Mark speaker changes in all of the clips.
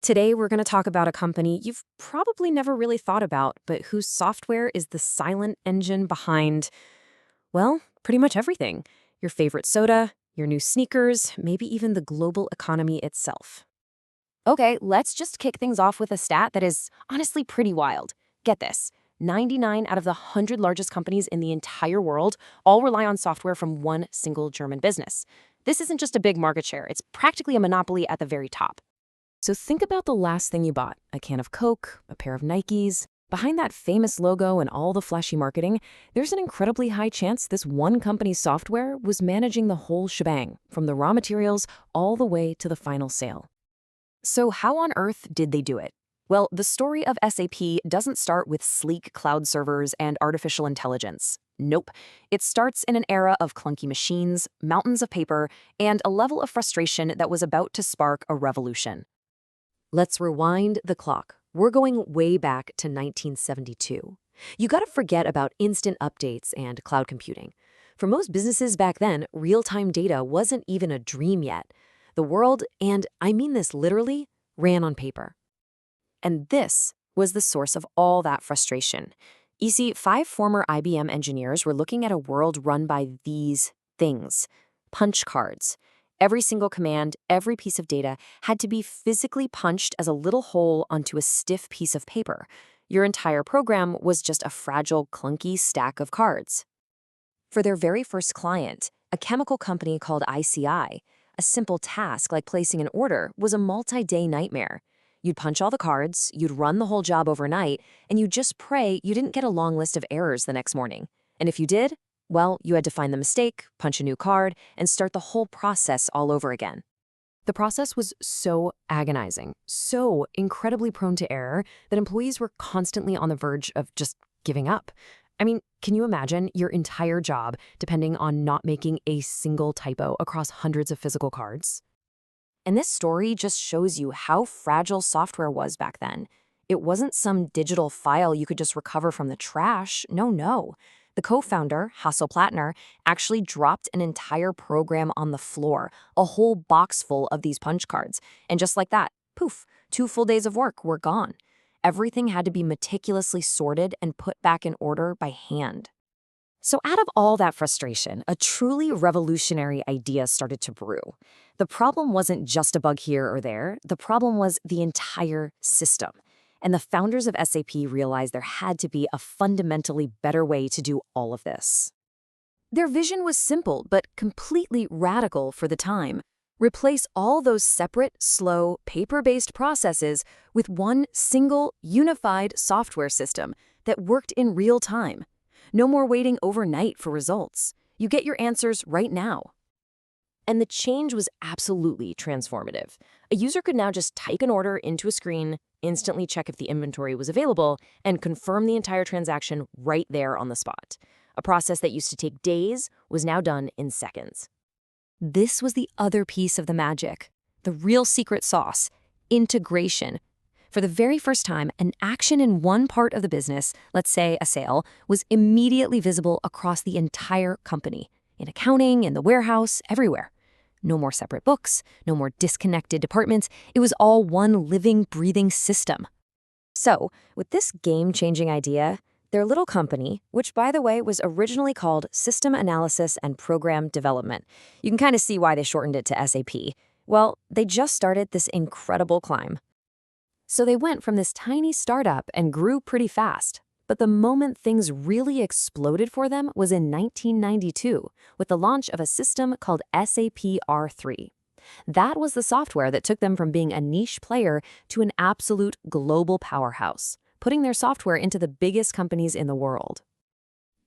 Speaker 1: Today, we're going to talk about a company you've probably never really thought about, but whose software is the silent engine behind, well, pretty much everything. Your favorite soda, your new sneakers, maybe even the global economy itself. Okay, let's just kick things off with a stat that is honestly pretty wild. Get this. 99 out of the 100 largest companies in the entire world all rely on software from one single German business. This isn't just a big market share, it's practically a monopoly at the very top. So think about the last thing you bought, a can of Coke, a pair of Nikes. Behind that famous logo and all the flashy marketing, there's an incredibly high chance this one company's software was managing the whole shebang, from the raw materials all the way to the final sale. So how on earth did they do it? Well, the story of SAP doesn't start with sleek cloud servers and artificial intelligence. Nope. It starts in an era of clunky machines, mountains of paper, and a level of frustration that was about to spark a revolution. Let's rewind the clock. We're going way back to 1972. You gotta forget about instant updates and cloud computing. For most businesses back then, real-time data wasn't even a dream yet. The world, and I mean this literally, ran on paper. And this was the source of all that frustration. You see, 5 former IBM engineers were looking at a world run by these things: punch cards. Every single command, every piece of data had to be physically punched as a little hole onto a stiff piece of paper. Your entire program was just a fragile, clunky stack of cards. For their very first client, a chemical company called ICI, a simple task like placing an order was a multi-day nightmare. You'd punch all the cards, you'd run the whole job overnight, and you'd just pray you didn't get a long list of errors the next morning. And if you did, well, you had to find the mistake, punch a new card, and start the whole process all over again. The process was so agonizing, so incredibly prone to error, that employees were constantly on the verge of just giving up. I mean, can you imagine your entire job depending on not making a single typo across hundreds of physical cards? And this story just shows you how fragile software was back then. It wasn't some digital file you could just recover from the trash. No. The co-founder, Hasso Plattner, actually dropped an entire program on the floor, a whole box full of these punch cards. And just like that, poof, 2 full days of work were gone. Everything had to be meticulously sorted and put back in order by hand. So out of all that frustration, a truly revolutionary idea started to brew. The problem wasn't just a bug here or there. The problem was the entire system. And the founders of SAP realized there had to be a fundamentally better way to do all of this. Their vision was simple, but completely radical for the time. Replace all those separate, slow, paper-based processes with one single, unified software system that worked in real time. No more waiting overnight for results. You get your answers right now. And the change was absolutely transformative. A user could now just type an order into a screen, instantly check if the inventory was available, and confirm the entire transaction right there on the spot. A process that used to take days was now done in seconds. This was the other piece of the magic, the real secret sauce: integration. For the very first time, an action in one part of the business, let's say a sale, was immediately visible across the entire company, in accounting, in the warehouse, everywhere. No more separate books, no more disconnected departments. It was all one living, breathing system. So, with this game-changing idea, their little company, which by the way was originally called System Analysis and Program Development, you can kind of see why they shortened it to SAP. Well, they just started this incredible climb. So they went from this tiny startup and grew pretty fast. But the moment things really exploded for them was in 1992, with the launch of a system called SAP R3. That was the software that took them from being a niche player to an absolute global powerhouse, putting their software into the biggest companies in the world.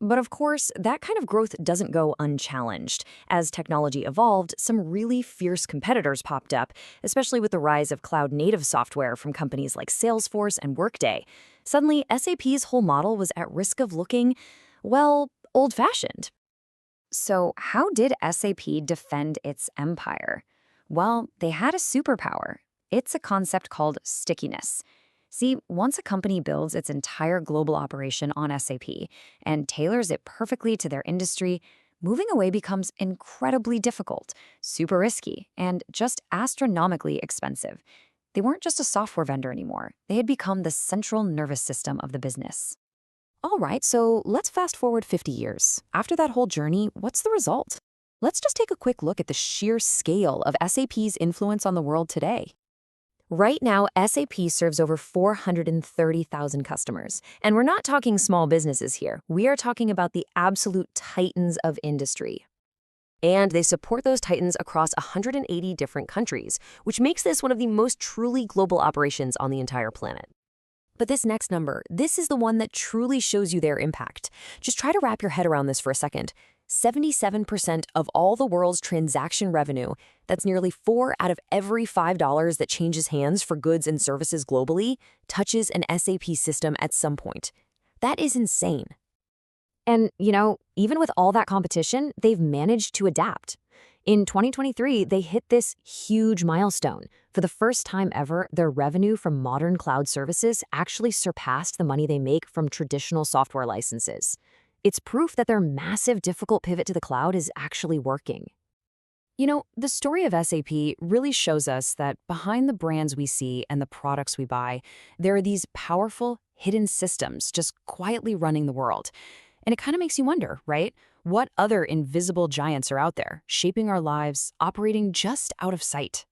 Speaker 1: But of course, that kind of growth doesn't go unchallenged. As technology evolved, some really fierce competitors popped up, especially with the rise of cloud-native software from companies like Salesforce and Workday. Suddenly, SAP's whole model was at risk of looking, well, old-fashioned. So how did SAP defend its empire? Well, they had a superpower. It's a concept called stickiness. See, once a company builds its entire global operation on SAP and tailors it perfectly to their industry, moving away becomes incredibly difficult, super risky, and just astronomically expensive.
Speaker 2: They weren't just a software vendor anymore. They had become the central nervous system of the business.
Speaker 1: All right, so let's fast forward 50 years. After that whole journey, what's the result? Let's just take a quick look at the sheer scale of SAP's influence on the world today. Right now, SAP serves over 430,000 customers. And we're not talking small businesses here. We are talking about the absolute titans of industry. And they support those titans across 180 different countries, which makes this one of the most truly global operations on the entire planet. But this next number, this is the one that truly shows you their impact. Just try to wrap your head around this for a second. 77% of all the world's transaction revenue, that's nearly 4 out of every $5 that changes hands for goods and services globally, touches an SAP system at some point. That is insane. And, even with all that competition, they've managed to adapt. In 2023, they hit this huge milestone. For the first time ever, their revenue from modern cloud services actually surpassed the money they make from traditional software licenses. It's proof that their massive, difficult pivot to the cloud is actually working. The story of SAP really shows us that behind the brands we see and the products we buy, there are these powerful, hidden systems just quietly running the world. And it kind of makes you wonder, right? What other invisible giants are out there, shaping our lives, operating just out of sight?